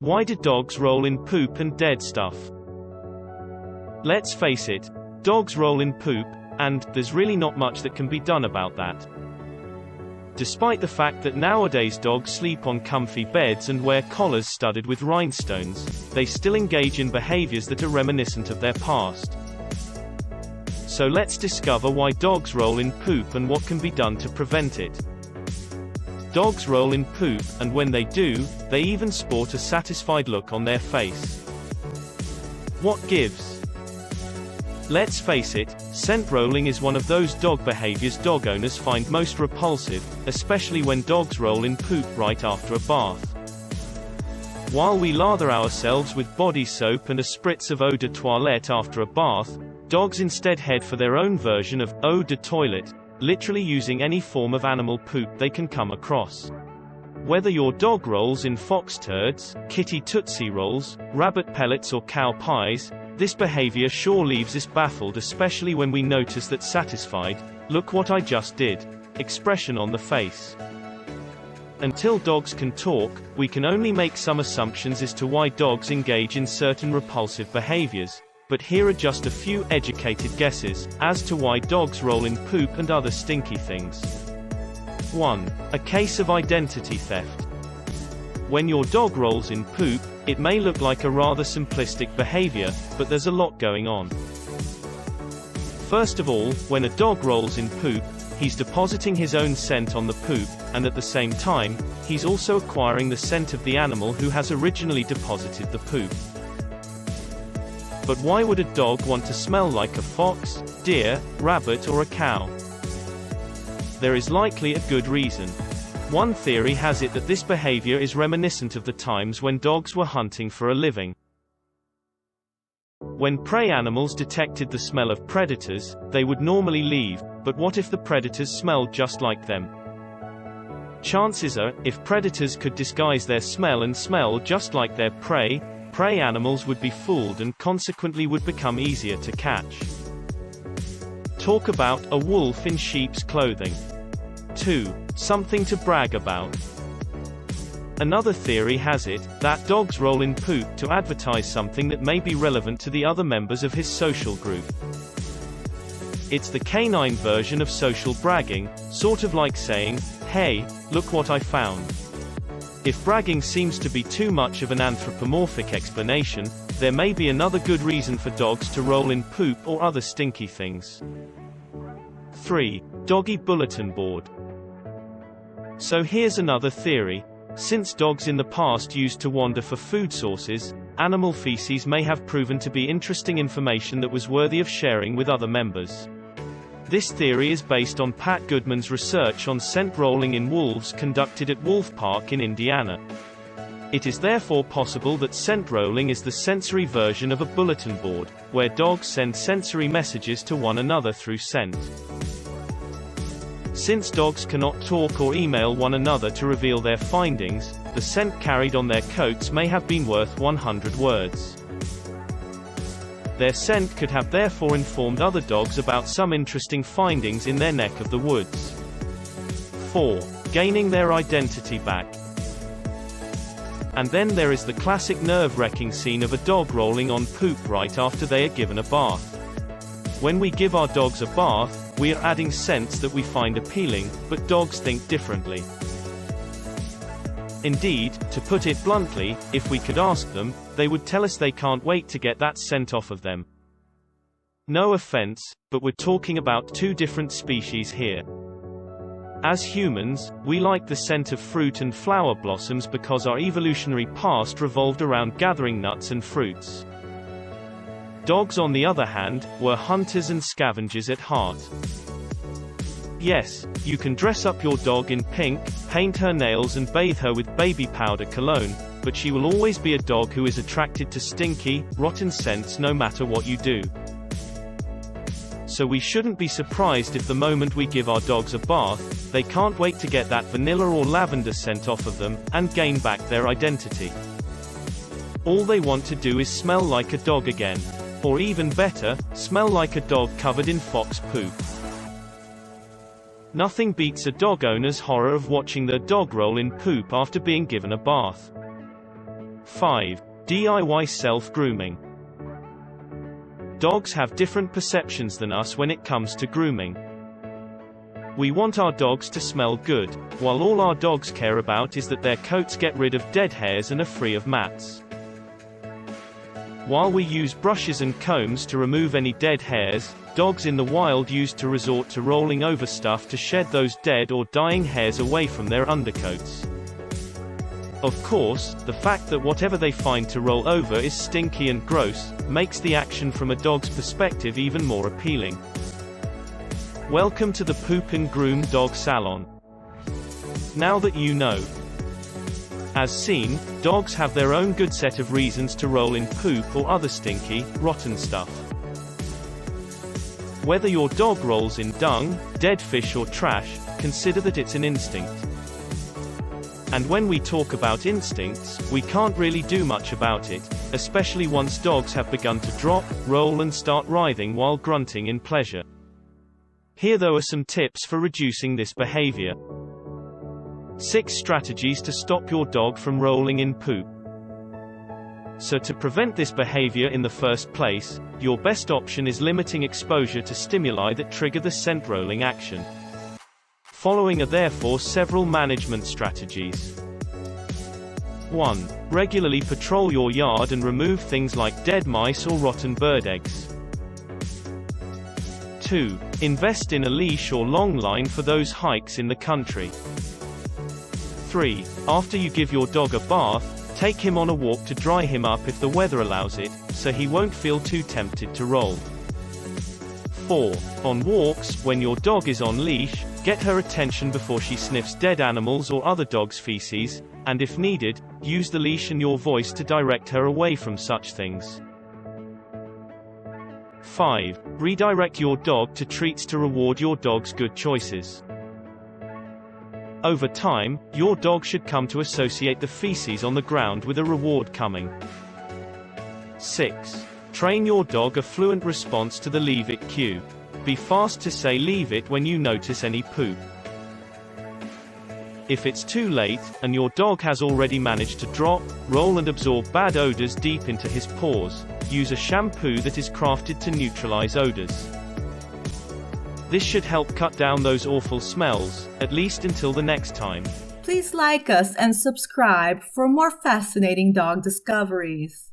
Why do dogs roll in poop and dead stuff? Let's face it, dogs roll in poop, and there's really not much that can be done about that. Despite the fact that nowadays dogs sleep on comfy beds and wear collars studded with rhinestones, they still engage in behaviors that are reminiscent of their past. So let's discover why dogs roll in poop and what can be done to prevent it. Dogs roll in poop, and when they do, they even sport a satisfied look on their face. What gives? Let's face it, scent rolling is one of those dog behaviors dog owners find most repulsive, especially when dogs roll in poop right after a bath. While we lather ourselves with body soap and a spritz of eau de toilette after a bath, dogs instead head for their own version of eau de toilette, literally using any form of animal poop they can come across. Whether your dog rolls in fox turds, kitty tootsie rolls, rabbit pellets or cow pies, this behavior sure leaves us baffled, especially when we notice that satisfied, "Look what I just did" expression on the face. Until dogs can talk, we can only make some assumptions as to why dogs engage in certain repulsive behaviors. But here are just a few educated guesses as to why dogs roll in poop and other stinky things. 1. A case of identity theft. When your dog rolls in poop, it may look like a rather simplistic behavior, but there's a lot going on. First of all, when a dog rolls in poop, he's depositing his own scent on the poop, and at the same time, he's also acquiring the scent of the animal who has originally deposited the poop. But why would a dog want to smell like a fox, deer, rabbit or a cow? There is likely a good reason. One theory has it that this behavior is reminiscent of the times when dogs were hunting for a living. When prey animals detected the smell of predators, they would normally leave, but what if the predators smelled just like them? Chances are, if predators could disguise their smell and smell just like their prey animals would be fooled and consequently would become easier to catch. Talk about a wolf in sheep's clothing. 2. Something to brag about. Another theory has it that dogs roll in poop to advertise something that may be relevant to the other members of his social group. It's the canine version of social bragging, sort of like saying, "Hey, look what I found." If bragging seems to be too much of an anthropomorphic explanation, there may be another good reason for dogs to roll in poop or other stinky things. 3. Doggy bulletin board. So here's another theory. Since dogs in the past used to wander for food sources, animal feces may have proven to be interesting information that was worthy of sharing with other members. This theory is based on Pat Goodman's research on scent rolling in wolves conducted at Wolf Park in Indiana. It is therefore possible that scent rolling is the sensory version of a bulletin board, where dogs send sensory messages to one another through scent. Since dogs cannot talk or email one another to reveal their findings, the scent carried on their coats may have been worth 100 words. Their scent could have therefore informed other dogs about some interesting findings in their neck of the woods. 4. Gaining their identity back. And then there is the classic nerve-wracking scene of a dog rolling on poop right after they are given a bath. When we give our dogs a bath, we are adding scents that we find appealing, but dogs think differently. Indeed, to put it bluntly, if we could ask them, they would tell us they can't wait to get that scent off of them. No offense, but we're talking about two different species here. As humans, we like the scent of fruit and flower blossoms because our evolutionary past revolved around gathering nuts and fruits. Dogs, on the other hand, were hunters and scavengers at heart. Yes, you can dress up your dog in pink, paint her nails and bathe her with baby powder cologne, but she will always be a dog who is attracted to stinky, rotten scents no matter what you do. So we shouldn't be surprised if the moment we give our dogs a bath, they can't wait to get that vanilla or lavender scent off of them, and gain back their identity. All they want to do is smell like a dog again. Or even better, smell like a dog covered in fox poop. Nothing beats a dog owner's horror of watching their dog roll in poop after being given a bath. 5. DIY self-grooming. Dogs have different perceptions than us when it comes to grooming. We want our dogs to smell good, while all our dogs care about is that their coats get rid of dead hairs and are free of mats. While we use brushes and combs to remove any dead hairs, dogs in the wild used to resort to rolling over stuff to shed those dead or dying hairs away from their undercoats. Of course, the fact that whatever they find to roll over is stinky and gross, makes the action from a dog's perspective even more appealing. Welcome to the Poop and Groom Dog Salon. Now that you know. As seen, dogs have their own good set of reasons to roll in poop or other stinky, rotten stuff. Whether your dog rolls in dung, dead fish or trash, consider that it's an instinct. And when we talk about instincts, we can't really do much about it, especially once dogs have begun to drop, roll and start writhing while grunting in pleasure. Here though are some tips for reducing this behavior. 6 strategies to stop your dog from rolling in poop. So to prevent this behavior in the first place, your best option is limiting exposure to stimuli that trigger the scent rolling action. Following are therefore several management strategies. 1. Regularly patrol your yard and remove things like dead mice or rotten bird eggs. 2. Invest in a leash or long line for those hikes in the country. 3. After you give your dog a bath, take him on a walk to dry him up if the weather allows it, so he won't feel too tempted to roll. 4. On walks, when your dog is on leash, get her attention before she sniffs dead animals or other dogs' feces, and if needed, use the leash and your voice to direct her away from such things. 5. Redirect your dog to treats to reward your dog's good choices. Over time, your dog should come to associate the feces on the ground with a reward coming. 6. Train your dog a fluent response to the leave it cue. Be fast to say leave it when you notice any poop. If it's too late, and your dog has already managed to drop, roll and absorb bad odors deep into his paws, use a shampoo that is crafted to neutralize odors. This should help cut down those awful smells, at least until the next time. Please like us and subscribe for more fascinating dog discoveries.